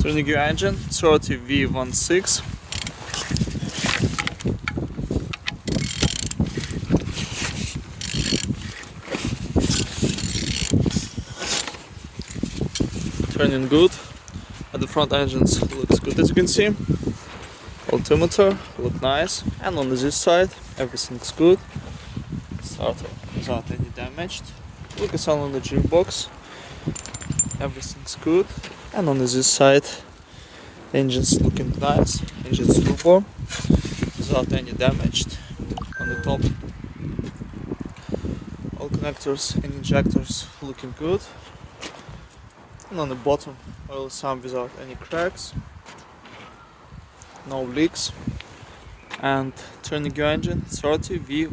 Turning your engine, 1ND-TV. Turning good. At the front engines looks good, as you can see. Altimeter look nice, and on this side everything's good. Starter without any damage. Look at on the gearbox, everything's good. And on this side, engine's looking nice. Engine's turbo without any damage. On the top, all connectors and injectors looking good. And on the bottom, oil sump without any cracks, no leaks. And turning your engine, 1ND-TV.